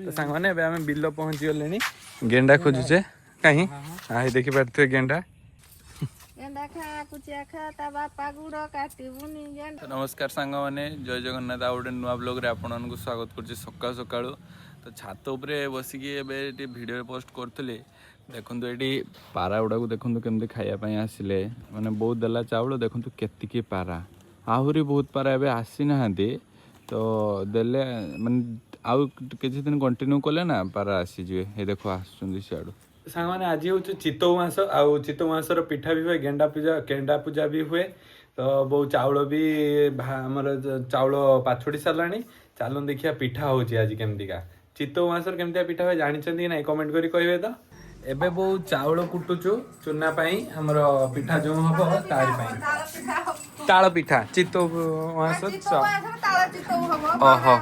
तो सांग मैंने आम बिल पहुँची गले गेंडा खोजुचे कहीं आई देखी पारे गेंडा नमस्कार सांग मैंने जय जगन्नाथ आ गए नुआ ब्लॉग रे आपन स्वागत कर सका सका तो छात उपरे बसिकी भिडियो पोस्ट करूँ देखु ये पारा गुड़ा देखु केमती खायापी आसिले मैंने बहुत देला चाउल देखु केतिकी पारा आहरी बहुत पारा एवं आसी ना तो देले माने आउ किसी दिन कंटिन्यू कले ना पारा आसीजे ये देख आसुँच सियाड़ू सांग मैंने आज हूँ चितौ मास आउ चितौ मासर पिठा भी हुए गेंडा पूजा भी हुए तो बहु चाउल भी आमर चाउल पाछोड़ी सारा चलो देखिया पिठा हूँ आज केमतीका चितौ मासर केमती पिठा हुए जानते कि ना कमेंट करी कहे तो एबे बहु चाउल कुटुचु चूना पाई हमर पिठा जो हम तार पाई ताल पिठा चितौ मास ओहो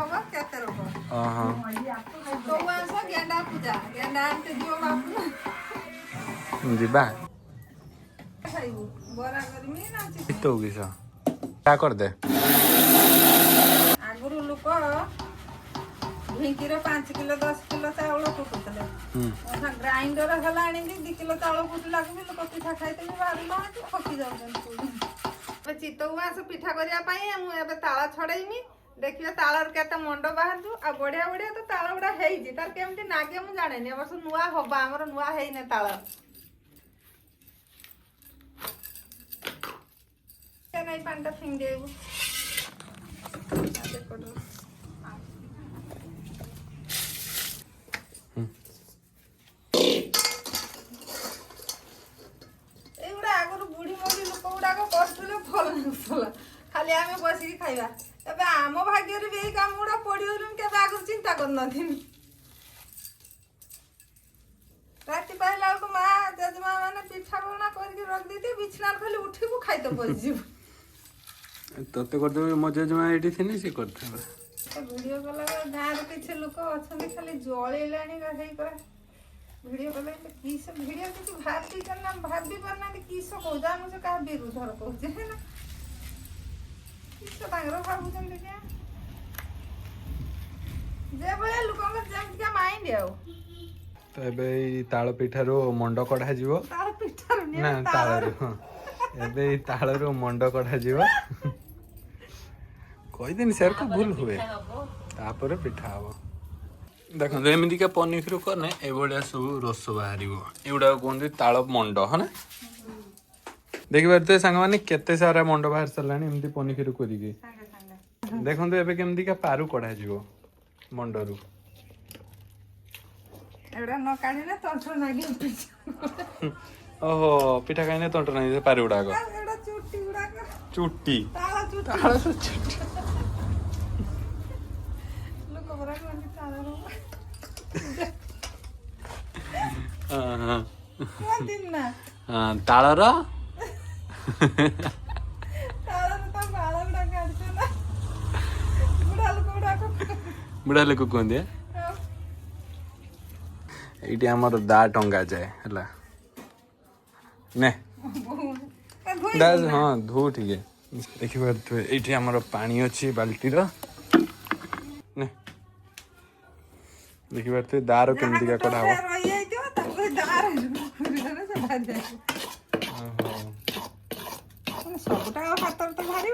ओहो जीबा चितौ किस क्या कर दे आगुरु लोक ढिंकीर 5 किलो 10 किलो चाउल कुटुले ग्राइंडर हला 2 किलो चाउल कुटला लोक पिठा खाइते बाहर ना फकी जाऊँ चितौ मास पिठा करने ताला छड़ेमी देखिए तालर के मंड बाहर आ बढ़िया बढ़िया तो ताल गुड़ा तार केमती नागे मुझे जाने वर्ष नुआ हम आमर नुआ है ताल नहीं पानी फिंग देबू आगुरी बुढ़ी मुढ़ी लोक गुड़ाक कर भल नागुला खाली आम बसिक खाइबा तबे आम भाग्य भी यही काम गुड़ा पड़ो के आगुरी चिंता करनी राति पाइला माँ जेजेमा मैंने पिठा पना करके रख दी बिछना खाली उठू खाइते पशु तोते करदे मो जेजेमा एठी थिनी से करथे वीडियो कला गाँव किसी लोक अच्छा खाली जलैला वीडियो कला किस वीडियो किसी भाभी करना भाभी पारना किस कौजा मुझे क्या विरुद्ध कहे है ना किस भावुं जे भाया लोक जमती माइंड आ तो एबे ताल पिठारू मंड कढ़ा जीवो ताल पिठारू ना तालरू एबे तालरू मंड कढ़ा जीवो कोई दिन सेर को भूल हुए तापर पिठा हबो देखो एमती का पनीर कने ए बड़िया सब रस बाहर एगुड़ा कहते ताल मंड है ना देखी पारे सांग मैंने केते सारा मंड बाहर सारा एमती पनीर करिके देखो एबे केमती का पारू कढ़ा जीवो मंडरू न काढ़े तंत्र नागी ओहो पिठा खाई तंत्र नागी पारी गुड़ाक चुट्टी चुट्टी तालर बुढ़ा लोक कहते ये आमर दा टंगा जाए है ने हाँ धो ठीक है देखी पारे ये आमर पानी अच्छी बाल्टी ने देखी पारे दार केमती का कढ़ा सबटा हाथ तो बाहर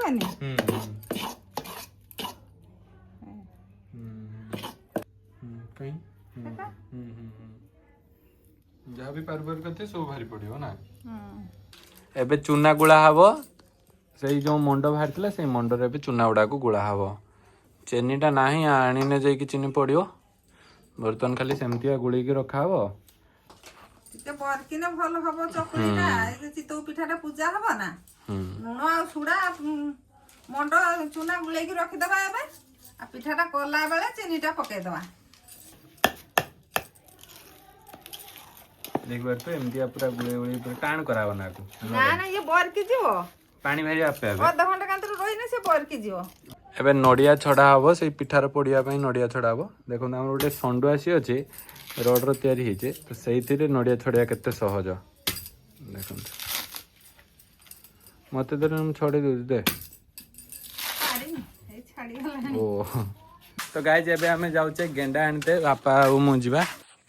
जहाँ भी पार करते सब भारी पड़ो ना एबे चूना गुड़ा हम से जो मंड बाहर से मंडर एबे चूना गुड़ा को गुड़ा हम चीनीटा ना आने जाकि चीनी पड़ो बर्तमान खाली सेमती गुड़ रखा हम बरकिने भल हम चकुरीटा चितौ पिठाटा पूजा हम ना लुण आ सुड़ा मंड चूना गुलैक रखिदबा एबे आ पिठाटा कला बेले चीनीटा पकेदबा देख बार तो एमती पूरा गुले गुले पूरा टाण कराबो ना को ना ना ये बरकी जीवो पानी भाई आपे आधा घंटा कांतर रहिने से बरकी जीवो एबे नड़िया छड़ा हम से पिठार पड़िया नड़िया छड़ा हम देखो आम गोटे संडु आसी अच्छे रड रि होचे तो से नड़िया छड़िया केते सहज देखो मत छड़े दे ओ तो गाइज एबे आमे जाउचे गेंडा आनते बापा और मु जीवा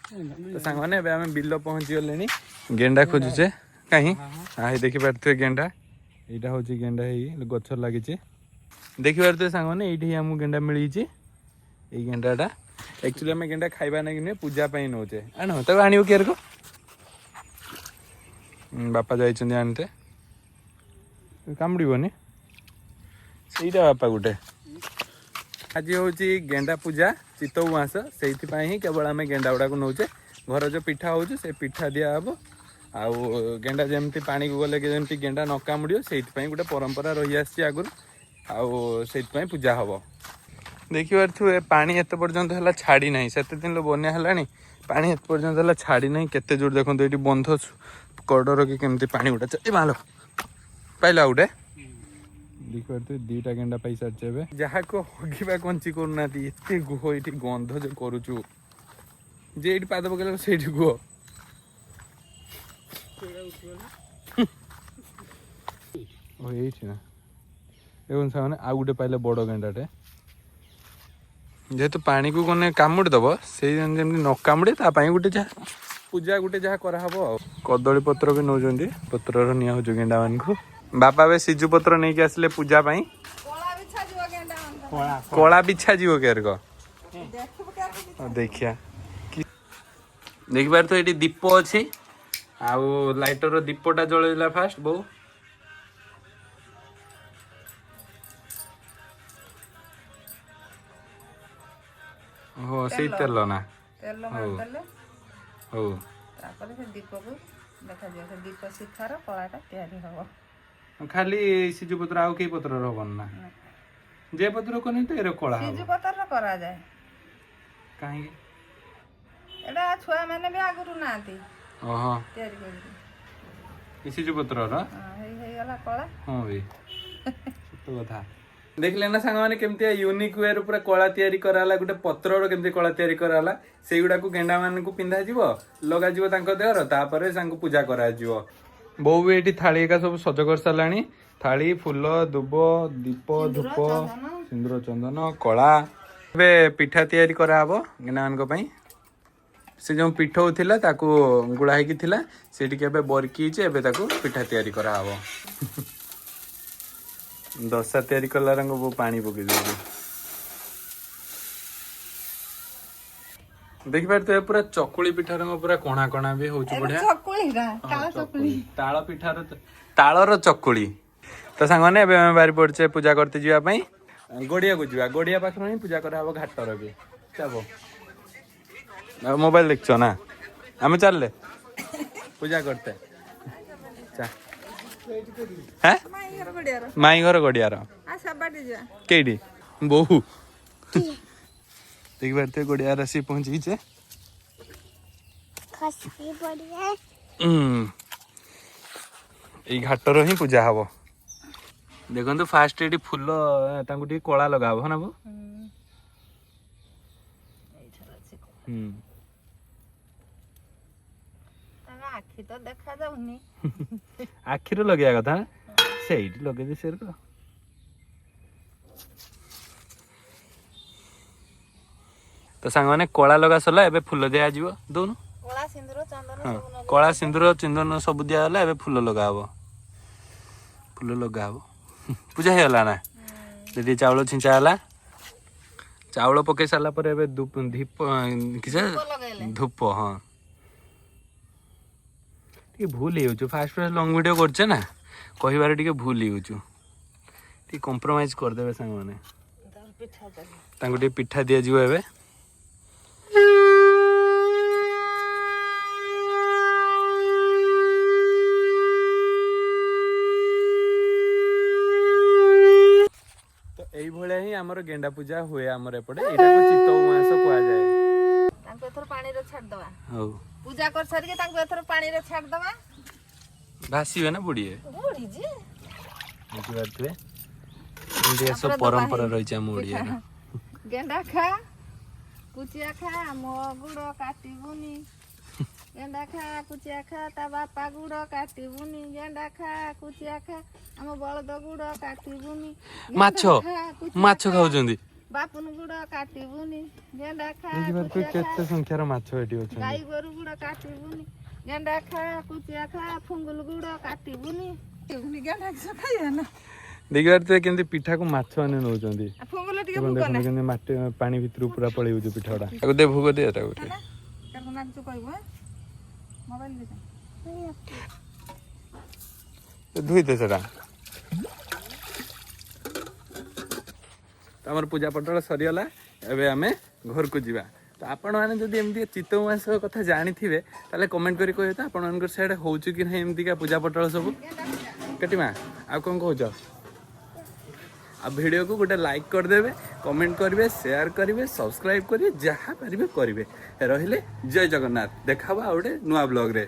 तो सांग माने एबे आमे बिल्लो पहुंची गलेनी गेंडा खोजुचे कहीं हां देखि पारथे गेंडा एटा होची गेंडा हेई गछ लागिचे देखि पारथे सांग माने एठी हमु गेंडा मिली छि ए गेंडाटा एक्चुअली हमें गेंडा खाइबा नहीं कि पूजा पाई नौचे आनो तो आनियो केर को बापा जाइछन आनते कामड़ीबनी ସେଇଟା ବାପା ଗୋଟେ ଆଜି ହେଉଛି ଗେଣ୍ଡା ପୂଜା ଚିତଉ ମାସ ସେଇଥିପାଇଁ ହିଁ କେବଳ ଆମେ ଗେଣ୍ଡା ଗୁଡ଼ାକୁ ନେଉଛେ ଘର ଯେଉଁ ପିଠା ହେଉଛି ସେ ପିଠା ଦିଆହେବ ଆଉ ଗେଣ୍ଡା ଯେମିତି ପାଣିକୁ ଗଲେ ଯେମିତି ଗେଣ୍ଡା ନ କାମୁଡ଼ିବ ସେଇଥିପାଇଁ ଗୋଟେ ପରମ୍ପରା ରହିଆସିଛି ଆଗରୁ ଆଉ ସେଇଥିପାଇଁ ପୂଜା ହେବ ଦେଖିପାରୁଥିବେ ପାଣି ଏତେ ପର୍ଯ୍ୟନ୍ତ ହେଲା ଛାଡ଼ି ନାହିଁ ସେତେ ଦିନ ବନ୍ୟା ହେଲାଣି ପାଣି ଏତେ ପର୍ଯ୍ୟନ୍ତ ହେଲା ଛାଡ଼ି ନାହିଁ କେତେ ଜୋର ଦେଖନ୍ତୁ ଏଇଠି ବନ୍ଧ କଡ଼ର କି କେମିତି ପାଣି ଗୁଡ଼ା ଏ ମାଲ ପାଇଲା ଗୋଟେ देखिए दीटा गेंडा पैसा चेबे जहाँ को हगिबा कंची करना एते गुह ये गंध जो करुचु जे ये पाद पकड़ से गुह ना एवं सामने आउ गोटे पाइले बड़ गेंडाटे जेहेतु पानी को गने कामुड़ी दब से न कामुड़े गोटे जहाँ पूजा गोटे जहाँ कराहब कदली पत्र भी नौ पत्र निया हो गेंडा मान को बापा बे सिजु पत्र नहीं के आसले पूजा पाई कोला बिछा जीव केर को देखिया देखि बार तो एटी दीप अछि आउ लाइटर रो दीपटा जळैला फास्ट बो हो सेई तेल ना तेल मारले हो तापर से दीप को देखा दियो से दीप शिखार कोलाटा तयारी हबो खाली सिजु पत्र आउ के पत्र रहबन ना जे पत्र कोनी तो एरो कोला सिजु पत्र करा जाए काहे एडा छुआ माने भी आगुरु नाती ओहो तयारी करी सिजु पत्र रो हे गला कोला हां बे सत्य कथा देखले ना सांग माने केमती यूनिक वे रो पूरा कोला तयारी कराला गुटे पत्र रो केमती कोला तयारी कराला सेगुडा को गेंडा मान को पिंधा जीवो लगा जीवो तांको देहर तापरे सांको पूजा करा जीवो बहु भी ये थाली का सब सज कर साराणी थाली फूल दुब दीप धूप सिंदूर चंदन कला ए पिठा तैयारी कराब गेना मान से जो पिठौ थिला ताकू गुड़ा होगी थिला सेठी केबे बरकी एबे ताकू पिठा तैयारी कराब दशा तैयारी कला रंग वो पानी पकई दे देखि पार तो पूरा चकुली पिठा रंग पूरा कोणा कोणा भी होउछ बढ़िया चकुली रा काला चकुली ताळ पिठार ताळर चकुली तो सांग ने एबे बारी पड़छे पूजा करते जीवा पई गोडिया को जीवा गोडिया पाखर ही पूजा करा हबो घाटर भी चाबो मोबाइल देखछो ना हमें चलले पूजा करते चा हैं माई घर गोडिया रो आ सबटी जा केडी बहु देख बार गोड़िया रसी पहुंची छे खसी बढ़िया ए घाटर ही पूजा हबो देखंतु फास्ट एटी फूल तांगु टी कोला लगाबो ना बो आखि तो देखा जाउनी आखि रो लगया कथा सेठी लगे दे सेर को तो सांग माने कोला लगा सला एबे फूल दिया जीवो दोनु कोला सिंदूर चंदन सब कोला सिंदूर चंदन सब दिया होला एबे फूल लगाबो पूजा हे होला ना दीदी चावल छिंचा होला चावल पके साला पर एबे दीप किसे धूप हां टी भूल हेउछु फास्ट फास्ट लॉन्ग वीडियो करछे ना कहिबार टी भूल हेउछु टी कॉम्प्रोमाइज कर देबे सांग माने तांको टी पिठा दिया जीवो एबे हमर गेंडा पूजा हुए हमर एपटे एटा को चितौ मास कोआ जाए तांको एथर पानी रे छाड़ दवा हो पूजा कर सर के तांको एथर पानी रे छाड़ दवा भासीबे ना बुढ़ी बुढ़ी जी देखि बातले इंडिया सब परंपरा रही छ हम ओडिया गेंडा खा कुचिया खा मो गुड़ो काटिबुनी गेंडा खा कुचिया खा ता बापा गुड़ो काटिबुनी गेंडा खा कुचिया खा हम बळद गुड़ो काटिबुनी माछो खाउजंदी ବାପୁନ ଗୁଡ କାଟିବୁନି ଗେଣ୍ଡା ଖା ଦେଖିପାରୁଥିବେ କେତେ ସଂଖ୍ୟାର ମାଛ ଏଠି ଅଛନ୍ତି। ଗାଈ ଗୋରୁ ଗୁଡ କାଟିବୁନି ଗେଣ୍ଡା ଖା କୁଚିଆ ଖା ଫୁଙ୍ଗୁଲ ଗୁଡ କାଟିବୁନି ଗେଣ୍ଡା କିସ ଖାଇବା ନା ଦେଖିପାରୁଥିବେ କେମିତି ପିଠାକୁ ମାଛ ମାନେ ନଉଛନ୍ତି। ଫୁଙ୍ଗୁଲ ଟିକେ ଦେଖନ୍ତୁ ଭୋଗ ନା କେମିତି ମାଟି ପାଣି ଭିତରୁ ପୁରା ପଳେଇ ଯାଉଛି ପିଠା ଗୁଡା। ତାକୁ ଦେ ଭୋଗ ଦିଅ ତାକୁ ଟିକେ। ତାକୁ ନାଚୁ କହିବୁ ମୋବାଇଲ ଧୋଇ ଦେ ସେଟା। ଆମର ପୂଜା ପଟଳ ସରିଗଲା, ଏବେ ଆମେ ଘରକୁ ଯିବା। ତ ଆପଣମାନେ ଯଦି ଏମିତି ଚିତଉ ମାସ କଥା ଜାଣିଥିବେ ତାହେଲେ କମେଣ୍ଟ କରି କହିବେ ତ ଆପଣମାନଙ୍କର ସିଆଡ଼େ ହେଉଛି କି ନାହିଁ ଏମିତିକା ପୂଜା ପଟଳ ସବୁ। କେଟିମା ଆଉ କ'ଣ କହୁଛ? ଆଉ ଭିଡ଼ିଓକୁ ଗୋଟେ ଲାଇକ୍ କରିଦେବେ, କମେଣ୍ଟ କରିବେ, ସେୟାର କରିବେ, ସବସ୍କ୍ରାଇବ୍ କରିବେ, ଯାହା ପାରିବେ କରିବେ। ରହିଲେ ଜୟ ଜଗନ୍ନାଥ। ଦେଖା ହବା ଆଉ ଗୋଟେ ନୂଆ ବ୍ଲଗ୍ରେ।